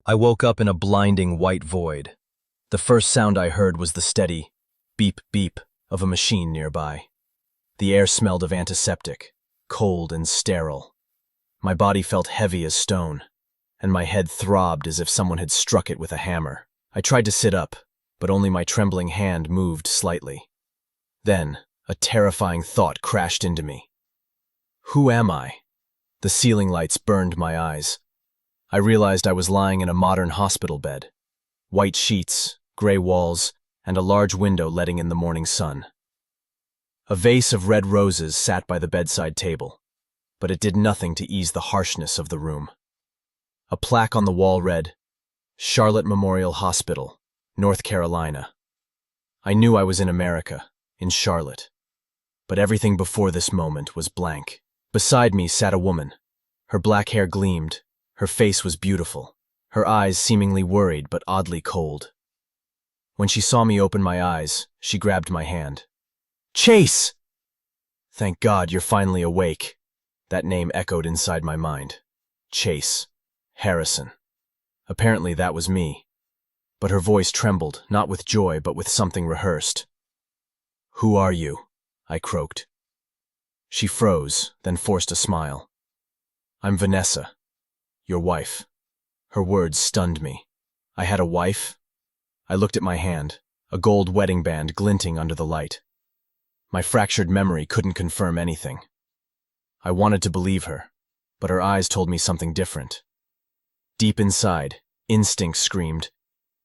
I woke up in a blinding white void. The first sound I heard was the steady beep beep of a machine nearby. The air smelled of antiseptic, cold and sterile. My body felt heavy as stone, and my head throbbed as if someone had struck it with a hammer. I tried to sit up, but only my trembling hand moved slightly. Then, a terrifying thought crashed into me. Who am I? The ceiling lights burned my eyes. I realized I was lying in a modern hospital bed. White sheets, gray walls, and a large window letting in the morning sun. A vase of red roses sat by the bedside table, but it did nothing to ease the harshness of the room. A plaque on the wall read, Charlotte Memorial Hospital, North Carolina. I knew I was in America, in Charlotte. But everything before this moment was blank. Beside me sat a woman. Her black hair gleamed. Her face was beautiful, her eyes seemingly worried but oddly cold. When she saw me open my eyes, she grabbed my hand. Chase! Thank God you're finally awake. That name echoed inside my mind. Chase. Harrison. Apparently that was me. But her voice trembled, not with joy, but with something rehearsed. Who are you? I croaked. She froze, then forced a smile. I'm Vanessa. Your wife. Her words stunned me. I had a wife? I looked at my hand, a gold wedding band glinting under the light. My fractured memory couldn't confirm anything. I wanted to believe her, but her eyes told me something different. Deep inside, instinct screamed,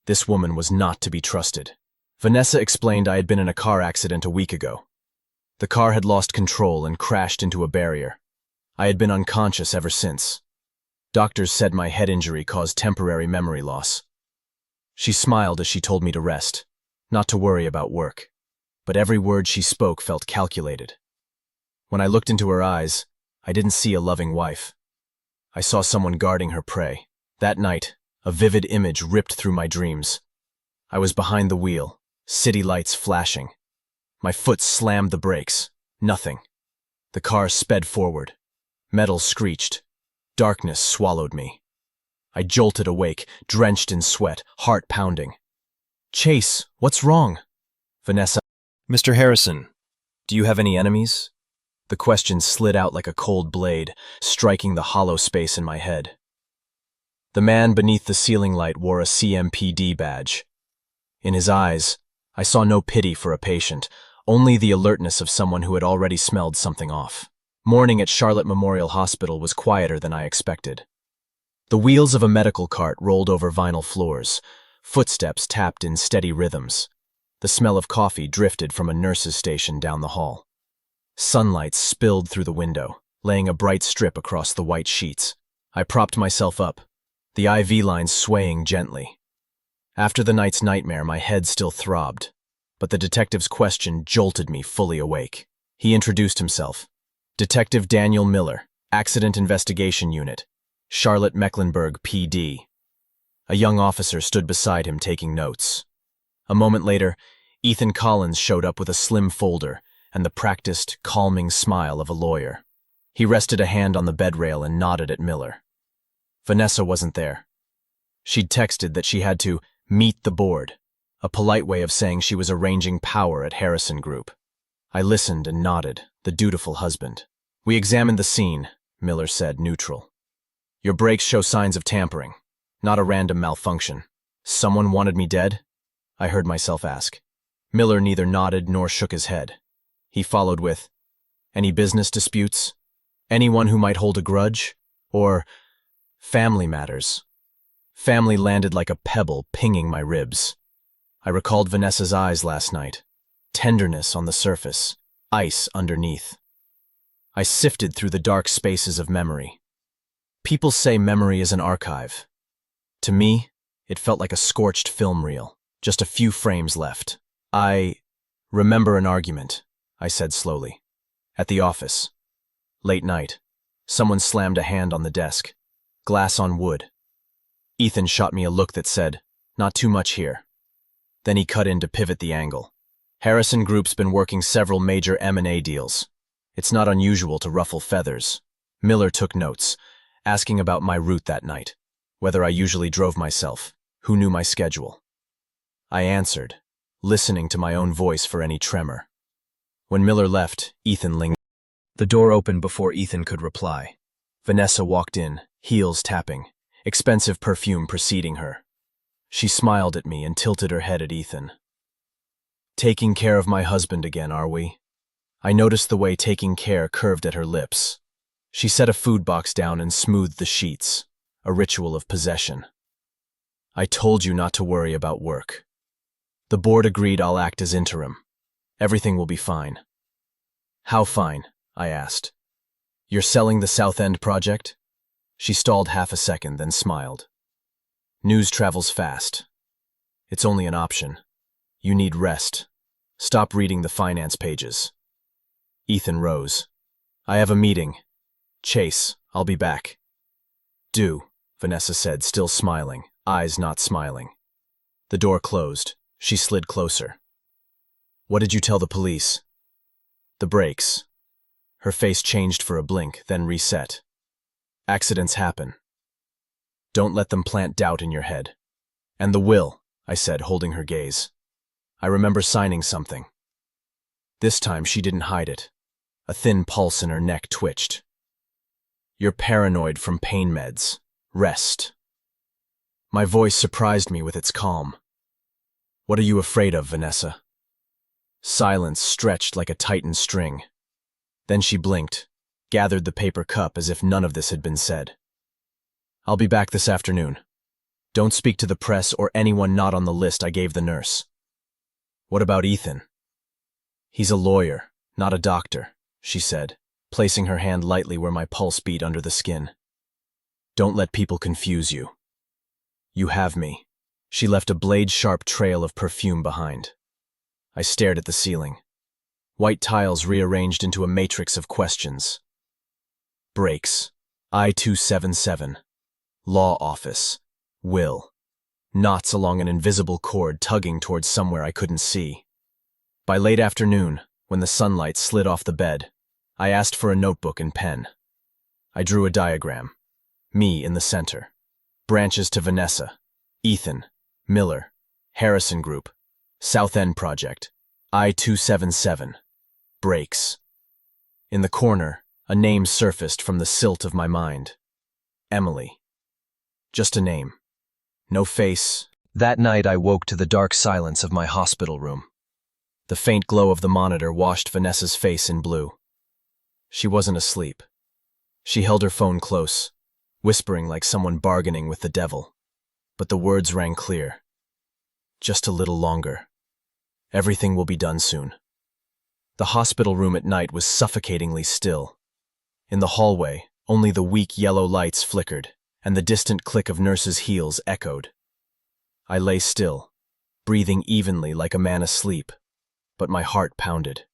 this woman was not to be trusted. Vanessa explained I had been in a car accident a week ago. The car had lost control and crashed into a barrier. I had been unconscious ever since. Doctors said my head injury caused temporary memory loss. She smiled as she told me to rest, not to worry about work. But every word she spoke felt calculated. When I looked into her eyes, I didn't see a loving wife. I saw someone guarding her prey. That night, a vivid image ripped through my dreams. I was behind the wheel, city lights flashing. My foot slammed the brakes. Nothing. The car sped forward. Metal screeched. Darkness swallowed me. I jolted awake, drenched in sweat, heart pounding. Chase, what's wrong? Vanessa. Mr. Harrison, do you have any enemies? The question slid out like a cold blade, striking the hollow space in my head. The man beneath the ceiling light wore a CMPD badge. In his eyes, I saw no pity for a patient, only the alertness of someone who had already smelled something off. Morning at Charlotte Memorial Hospital was quieter than I expected. The wheels of a medical cart rolled over vinyl floors. Footsteps tapped in steady rhythms. The smell of coffee drifted from a nurse's station down the hall. Sunlight spilled through the window, laying a bright strip across the white sheets. I propped myself up, the IV lines swaying gently. After the night's nightmare, my head still throbbed, but the detective's question jolted me fully awake. He introduced himself. Detective Daniel Miller, Accident Investigation Unit, Charlotte Mecklenburg, PD. A young officer stood beside him taking notes. A moment later, Ethan Collins showed up with a slim folder and the practiced, calming smile of a lawyer. He rested a hand on the bed rail and nodded at Miller. Vanessa wasn't there. She'd texted that she had to meet the board, a polite way of saying she was arranging power at Harrison Group. I listened and nodded, the dutiful husband. We examined the scene, Miller said, neutral. Your brakes show signs of tampering, not a random malfunction. Someone wanted me dead? I heard myself ask. Miller neither nodded nor shook his head. He followed with, any business disputes? Anyone who might hold a grudge? Or family matters? Family landed like a pebble pinging my ribs. I recalled Vanessa's eyes last night. Tenderness on the surface, ice underneath. I sifted through the dark spaces of memory. People say memory is an archive. To me, it felt like a scorched film reel, just a few frames left. I remember an argument, I said slowly. At the office. Late night. Someone slammed a hand on the desk. Glass on wood. Ethan shot me a look that said, not too much here. Then he cut in to pivot the angle. Harrison Group's been working several major M&A deals. It's not unusual to ruffle feathers. Miller took notes, asking about my route that night. whether I usually drove myself, who knew my schedule. I answered, listening to my own voice for any tremor. When Miller left, Ethan lingered. The door opened before Ethan could reply. Vanessa walked in, heels tapping, expensive perfume preceding her. She smiled at me and tilted her head at Ethan. "Taking care of my husband again, are we?" I noticed the way taking care curved at her lips. She set a food box down and smoothed the sheets, a ritual of possession. "I told you not to worry about work. The board agreed I'll act as interim. Everything will be fine." "How fine?" I asked. "You're selling the South End project?" She stalled half a second, then smiled. "News travels fast. It's only an option. You need rest. Stop reading the finance pages." Ethan rose. "I have a meeting. Chase, I'll be back." "Do," Vanessa said, still smiling, eyes not smiling. The door closed. She slid closer. "What did you tell the police?" "The brakes." Her face changed for a blink, then reset. "Accidents happen. Don't let them plant doubt in your head." "And the will," I said, holding her gaze. "I remember signing something." This time she didn't hide it. A thin pulse in her neck twitched. "You're paranoid from pain meds. Rest." My voice surprised me with its calm. "What are you afraid of, Vanessa?" Silence stretched like a tightened string. Then she blinked, gathered the paper cup as if none of this had been said. "I'll be back this afternoon. Don't speak to the press or anyone not on the list I gave the nurse." "What about Ethan?" "He's a lawyer, not a doctor," she said, placing her hand lightly where my pulse beat under the skin. "Don't let people confuse you. You have me." She left a blade-sharp trail of perfume behind. I stared at the ceiling. White tiles rearranged into a matrix of questions. Brakes. I-277. Law office. Will. Knots along an invisible cord tugging towards somewhere I couldn't see. By late afternoon, when the sunlight slid off the bed, I asked for a notebook and pen. I drew a diagram. Me in the center. Branches to Vanessa. Ethan. Miller. Harrison Group. South End Project. I-277. Brakes. In the corner, a name surfaced from the silt of my mind. Emily. Just a name. No face. That night I woke to the dark silence of my hospital room. The faint glow of the monitor washed Vanessa's face in blue. She wasn't asleep. She held her phone close, whispering like someone bargaining with the devil. But the words rang clear. "Just a little longer. Everything will be done soon." The hospital room at night was suffocatingly still. In the hallway, only the weak yellow lights flickered, and the distant click of nurses' heels echoed. I lay still, breathing evenly like a man asleep, but my heart pounded.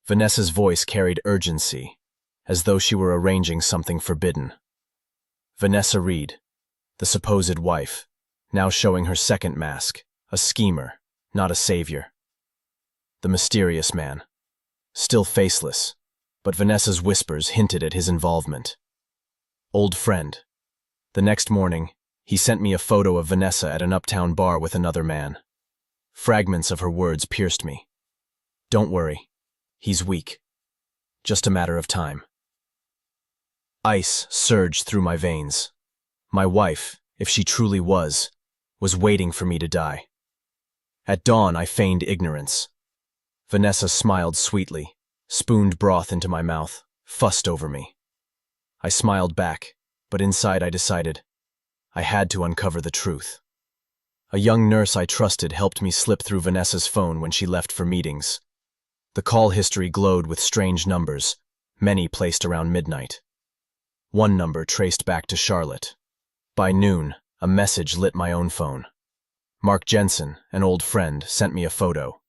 Vanessa's voice carried urgency, as though she were arranging something forbidden. Vanessa Reed, the supposed wife, now showing her second mask, a schemer, not a savior. The mysterious man, still faceless, but Vanessa's whispers hinted at his involvement. Old friend. The next morning, he sent me a photo of Vanessa at an uptown bar with another man. Fragments of her words pierced me. "Don't worry. He's weak. Just a matter of time." Ice surged through my veins. My wife, if she truly was waiting for me to die. At dawn, I feigned ignorance. Vanessa smiled sweetly, spooned broth into my mouth, fussed over me. I smiled back, but inside I decided I had to uncover the truth. A young nurse I trusted helped me slip through Vanessa's phone when she left for meetings. The call history glowed with strange numbers, many placed around midnight. One number traced back to Charlotte. By noon, a message lit my own phone. Mark Jensen, an old friend, sent me a photo.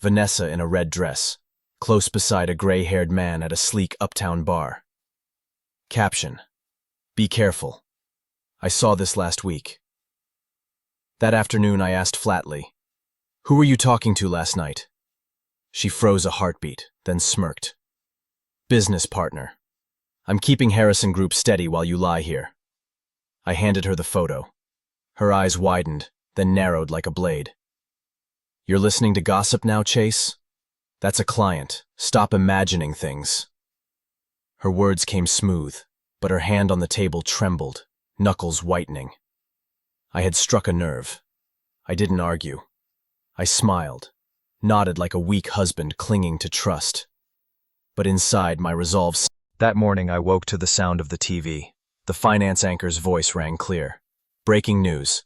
Vanessa in a red dress, close beside a gray-haired man at a sleek uptown bar. Caption: "Be careful. I saw this last week." That afternoon I asked flatly, "Who were you talking to last night?" She froze a heartbeat, then smirked. "Business partner. I'm keeping Harrison Group steady while you lie here." I handed her the photo. Her eyes widened, then narrowed like a blade. You're listening to gossip now, Chase? That's a client. Stop imagining things. Her words came smooth, but her hand on the table trembled, knuckles whitening. I had struck a nerve. I didn't argue. I smiled, nodded like a weak husband clinging to trust. But inside, my resolve. That morning, I woke to the sound of the TV. The finance anchor's voice rang clear. Breaking news.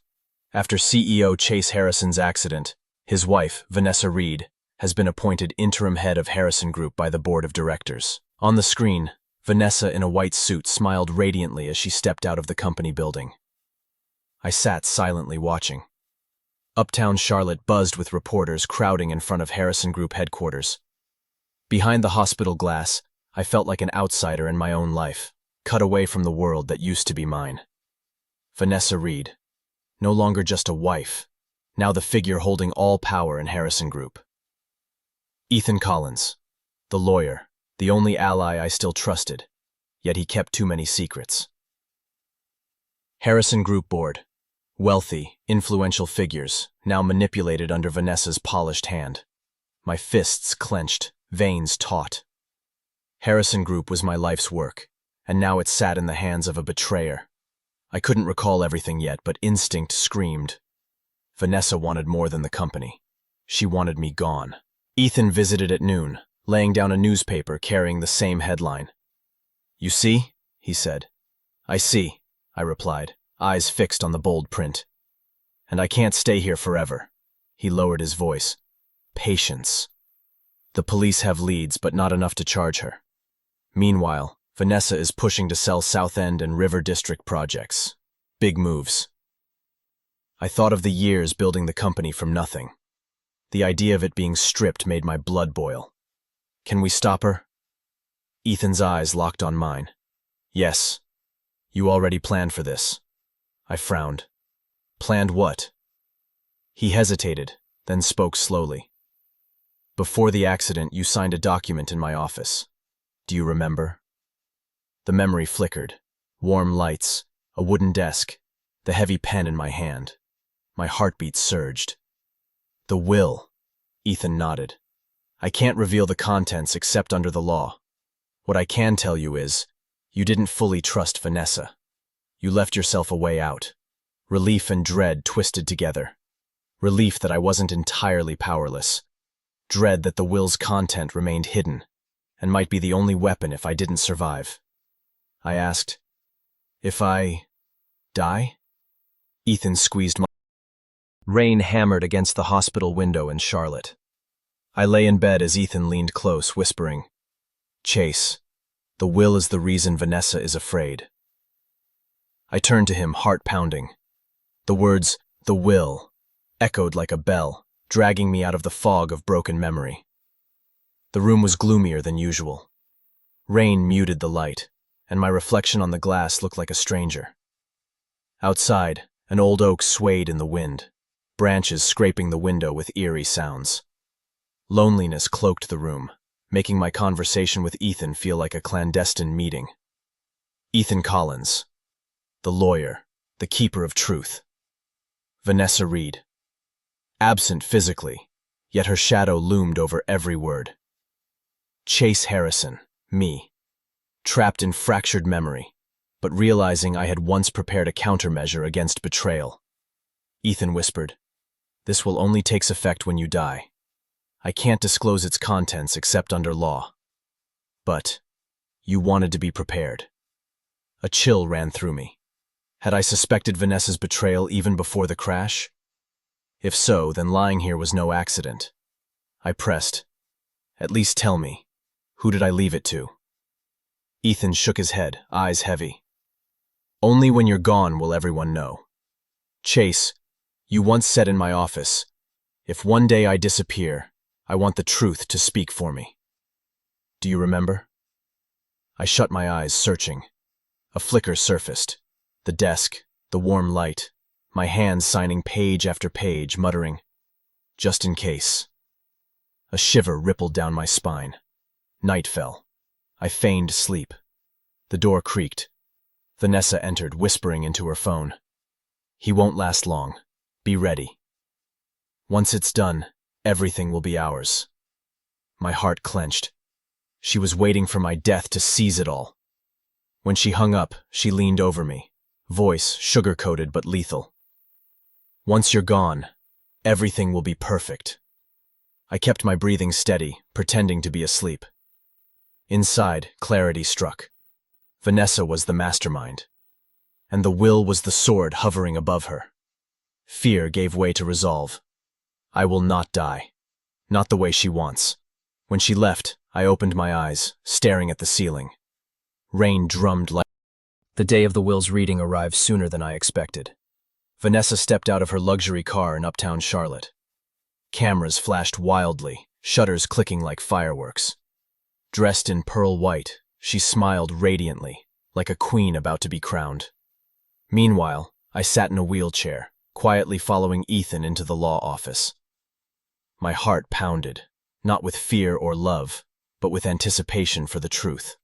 After CEO Chase Harrison's accident, his wife, Vanessa Reed, has been appointed interim head of Harrison Group by the board of directors. On the screen, Vanessa in a white suit smiled radiantly as she stepped out of the company building. I sat silently watching. Uptown Charlotte buzzed with reporters crowding in front of Harrison Group headquarters. Behind the hospital glass, I felt like an outsider in my own life, cut away from the world that used to be mine. Vanessa Reed, no longer just a wife, now the figure holding all power in Harrison Group. Ethan Collins, the lawyer, the only ally I still trusted, yet he kept too many secrets. Harrison Group Board, wealthy, influential figures, now manipulated under Vanessa's polished hand. My fists clenched, veins taut. Harrison Group was my life's work, and now it sat in the hands of a betrayer. I couldn't recall everything yet, but instinct screamed. Vanessa wanted more than the company. She wanted me gone. Ethan visited at noon, laying down a newspaper carrying the same headline. You see? He said. I see, I replied, eyes fixed on the bold print. And I can't stay here forever. He lowered his voice. Patience. The police have leads, but not enough to charge her. Meanwhile, Vanessa is pushing to sell South End and River District projects. Big moves. I thought of the years building the company from nothing. The idea of it being stripped made my blood boil. Can we stop her? Ethan's eyes locked on mine. Yes. You already planned for this. I frowned. Planned what? He hesitated, then spoke slowly. Before the accident, you signed a document in my office. Do you remember? The memory flickered. Warm lights, a wooden desk, the heavy pen in my hand. My heartbeat surged. The will. Ethan nodded. I can't reveal the contents except under the law. What I can tell you is, you didn't fully trust Vanessa. You left yourself a way out. Relief and dread twisted together. Relief that I wasn't entirely powerless. Dread that the will's content remained hidden, and might be the only weapon if I didn't survive. I asked, if I die? Ethan squeezed my... Rain hammered against the hospital window in Charlotte. I lay in bed as Ethan leaned close, whispering, Chase, the will is the reason Vanessa is afraid. I turned to him, heart pounding. The words, the will, echoed like a bell, dragging me out of the fog of broken memory. The room was gloomier than usual. Rain muted the light, and my reflection on the glass looked like a stranger. Outside, an old oak swayed in the wind, branches scraping the window with eerie sounds. Loneliness cloaked the room, making my conversation with Ethan feel like a clandestine meeting. Ethan Collins, the lawyer, the keeper of truth. Vanessa Reed. Absent physically, yet her shadow loomed over every word. Chase Harrison, me. Trapped in fractured memory, but realizing I had once prepared a countermeasure against betrayal. Ethan whispered, This will only take effect when you die. I can't disclose its contents except under law. But you wanted to be prepared. A chill ran through me. Had I suspected Vanessa's betrayal even before the crash? If so, then lying here was no accident. I pressed. At least tell me, who did I leave it to? Ethan shook his head, eyes heavy. Only when you're gone will everyone know. Chase, you once said in my office, if one day I disappear, I want the truth to speak for me. Do you remember? I shut my eyes, searching. A flicker surfaced. The desk, the warm light, my hands signing page after page, muttering, just in case. A shiver rippled down my spine. Night fell. I feigned sleep. The door creaked. Vanessa entered, whispering into her phone. He won't last long. Be ready. Once it's done, everything will be ours. My heart clenched. She was waiting for my death to seize it all. When she hung up, she leaned over me, voice sugar-coated but lethal. Once you're gone, everything will be perfect. I kept my breathing steady, pretending to be asleep. Inside, clarity struck. Vanessa was the mastermind, and the will was the sword hovering above her. Fear gave way to resolve. I will not die. Not the way she wants. When she left, I opened my eyes, staring at the ceiling. Rain drummed like... The day of the will's reading arrived sooner than I expected. Vanessa stepped out of her luxury car in uptown Charlotte. Cameras flashed wildly, shutters clicking like fireworks. Dressed in pearl white, she smiled radiantly, like a queen about to be crowned. Meanwhile, I sat in a wheelchair, quietly following Ethan into the law office. My heart pounded, not with fear or love, but with anticipation for the truth.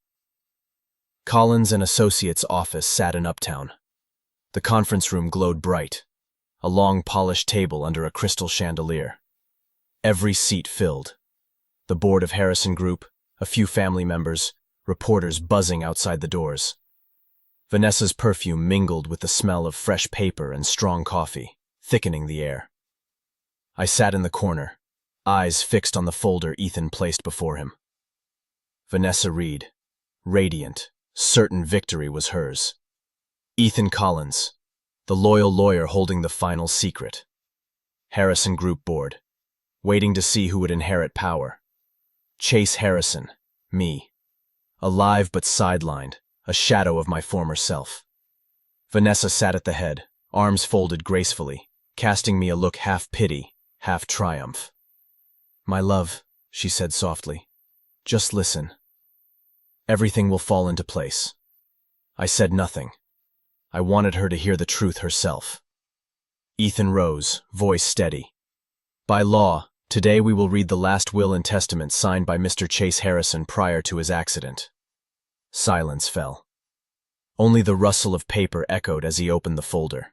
Collins and Associates' office sat in Uptown. The conference room glowed bright, a long polished table under a crystal chandelier. Every seat filled. The board of Harrison Group, a few family members, reporters buzzing outside the doors. Vanessa's perfume mingled with the smell of fresh paper and strong coffee, thickening the air. I sat in the corner, eyes fixed on the folder Ethan placed before him. Vanessa Reed, radiant, certain victory was hers. Ethan Collins, the loyal lawyer holding the final secret. Harrison Group Board, waiting to see who would inherit power. Chase Harrison, me. Alive but sidelined, a shadow of my former self. Vanessa sat at the head, arms folded gracefully, casting me a look half pity, half triumph. My love, she said softly, just listen. Everything will fall into place. I said nothing. I wanted her to hear the truth herself. Ethan rose, voice steady. By law, today we will read the last will and testament signed by Mr. Chase Harrison prior to his accident. Silence fell. Only the rustle of paper echoed as he opened the folder.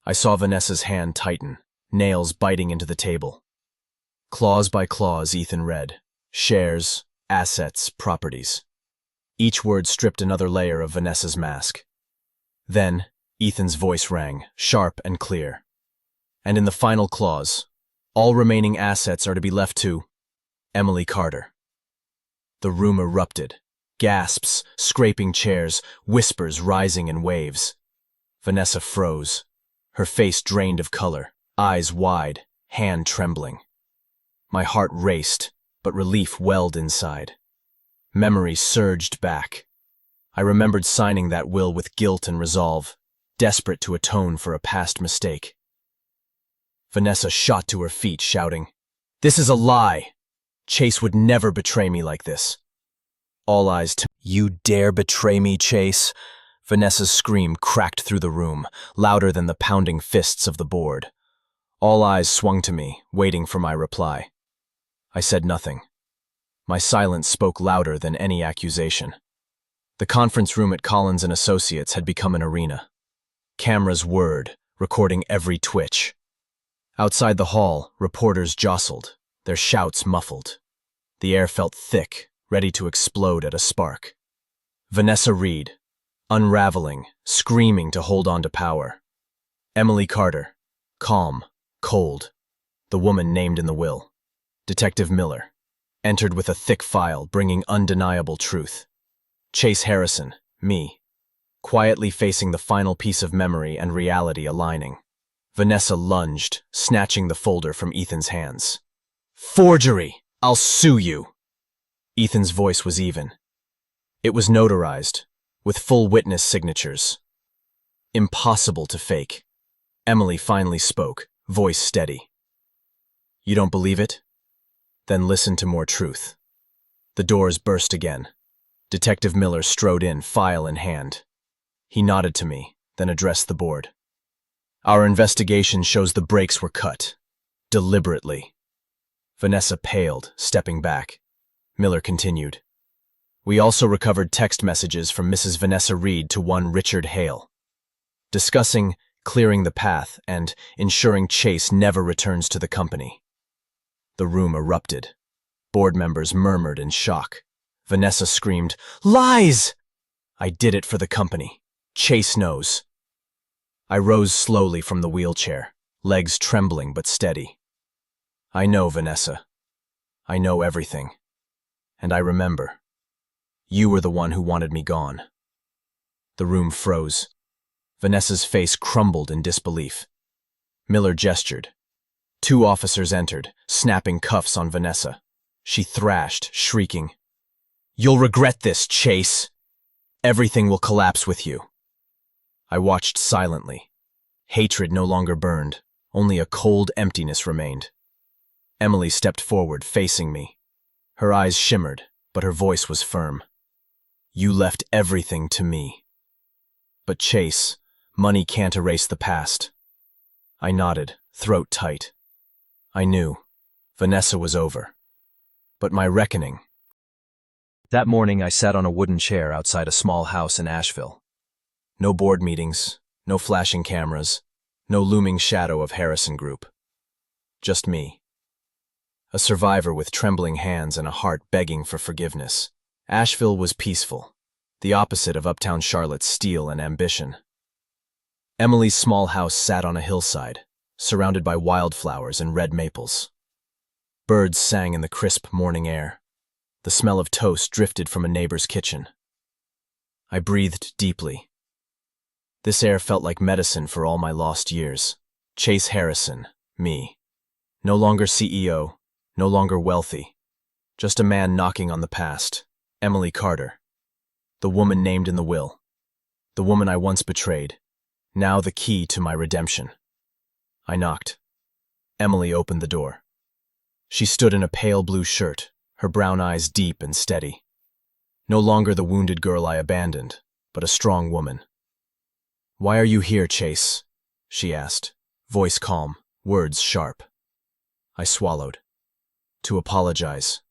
I saw Vanessa's hand tighten, nails biting into the table. Clause by clause, Ethan read. Shares, assets, properties. Each word stripped another layer of Vanessa's mask. Then, Ethan's voice rang, sharp and clear. And in the final clause, all remaining assets are to be left to Emily Carter. The room erupted. Gasps, scraping chairs, whispers rising in waves. Vanessa froze, her face drained of color, eyes wide, hand trembling. My heart raced, but relief welled inside. Memory surged back. I remembered signing that will with guilt and resolve, desperate to atone for a past mistake. Vanessa shot to her feet, shouting, "This is a lie! Chase would never betray me like this." All eyes to "You dare betray me, Chase?" Vanessa's scream cracked through the room, louder than the pounding fists of the board. All eyes swung to me, waiting for my reply. I said nothing. My silence spoke louder than any accusation. The conference room at Collins and Associates had become an arena. Cameras whirred, recording every twitch. Outside the hall, reporters jostled, their shouts muffled. The air felt thick, ready to explode at a spark. Vanessa Reed, unraveling, screaming to hold on to power. Emily Carter, calm, cold, the woman named in the will. Detective Miller, entered with a thick file bringing undeniable truth. Chase Harrison, me, quietly facing the final piece of memory and reality aligning. Vanessa lunged, snatching the folder from Ethan's hands. "Forgery! I'll sue you!" Ethan's voice was even. It was notarized, with full witness signatures. Impossible to fake. Emily finally spoke, voice steady. "You don't believe it? Then listen to more truth." The doors burst again. Detective Miller strode in, file in hand. He nodded to me, then addressed the board. "Our investigation shows the brakes were cut. Deliberately." Vanessa paled, stepping back. Miller continued. We also recovered text messages from Mrs. Vanessa Reed to one Richard Hale, discussing clearing the path and ensuring Chase never returns to the company. The room erupted. Board members murmured in shock. Vanessa screamed, "Lies!" I did it for the company. Chase knows. I rose slowly from the wheelchair, legs trembling but steady. I know, Vanessa. I know everything. And I remember. You were the one who wanted me gone. The room froze. Vanessa's face crumbled in disbelief. Miller gestured. 2 officers entered, snapping cuffs on Vanessa. She thrashed, shrieking, "You'll regret this, Chase! Everything will collapse with you." I watched silently. Hatred no longer burned. Only a cold emptiness remained. Emily stepped forward, facing me. Her eyes shimmered, but her voice was firm. "You left everything to me." "But Chase, money can't erase the past." I nodded, throat tight. I knew. Vanessa was over. But my reckoning. That morning I sat on a wooden chair outside a small house in Asheville. No board meetings, no flashing cameras, no looming shadow of Harrison Group. Just me. A survivor with trembling hands and a heart begging for forgiveness. Asheville was peaceful, the opposite of uptown Charlotte's steel and ambition. Emily's small house sat on a hillside, surrounded by wildflowers and red maples. Birds sang in the crisp morning air. The smell of toast drifted from a neighbor's kitchen. I breathed deeply. This air felt like medicine for all my lost years. Chase Harrison, me. No longer CEO, no longer wealthy. Just a man knocking on the past. Emily Carter. The woman named in the will. The woman I once betrayed. Now the key to my redemption. I knocked. Emily opened the door. She stood in a pale blue shirt, her brown eyes deep and steady. No longer the wounded girl I abandoned, but a strong woman. "Why are you here, Chase?" she asked, voice calm, words sharp. I swallowed. "To apologize,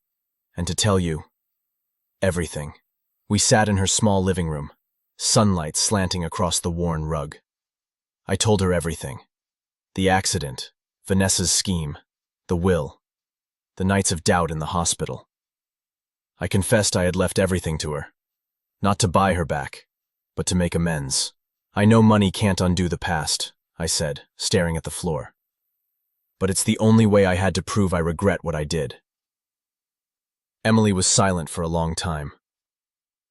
and to tell you everything." We sat in her small living room, sunlight slanting across the worn rug. I told her everything. The accident, Vanessa's scheme, the will, the nights of doubt in the hospital. I confessed I had left everything to her, not to buy her back, but to make amends. "I know money can't undo the past," I said, staring at the floor. "But it's the only way I had to prove I regret what I did." Emily was silent for a long time.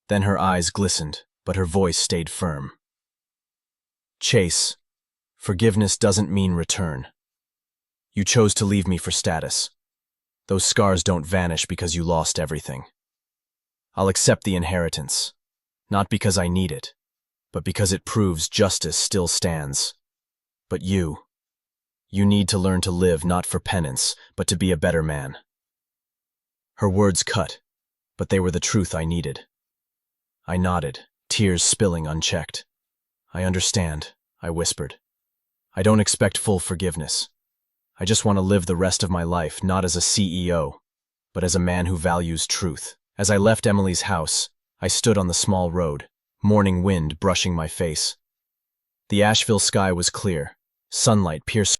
Then her eyes glistened, but her voice stayed firm. "Chase, forgiveness doesn't mean return. You chose to leave me for status. Those scars don't vanish because you lost everything. I'll accept the inheritance, not because I need it, but because it proves justice still stands. But you need to learn to live not for penance, but to be a better man." Her words cut, but they were the truth I needed. I nodded, tears spilling unchecked. "I understand," I whispered. "I don't expect full forgiveness. I just want to live the rest of my life not as a CEO, but as a man who values truth." As I left Emily's house, I stood on the small road, morning wind brushing my face. The Asheville sky was clear, sunlight piercing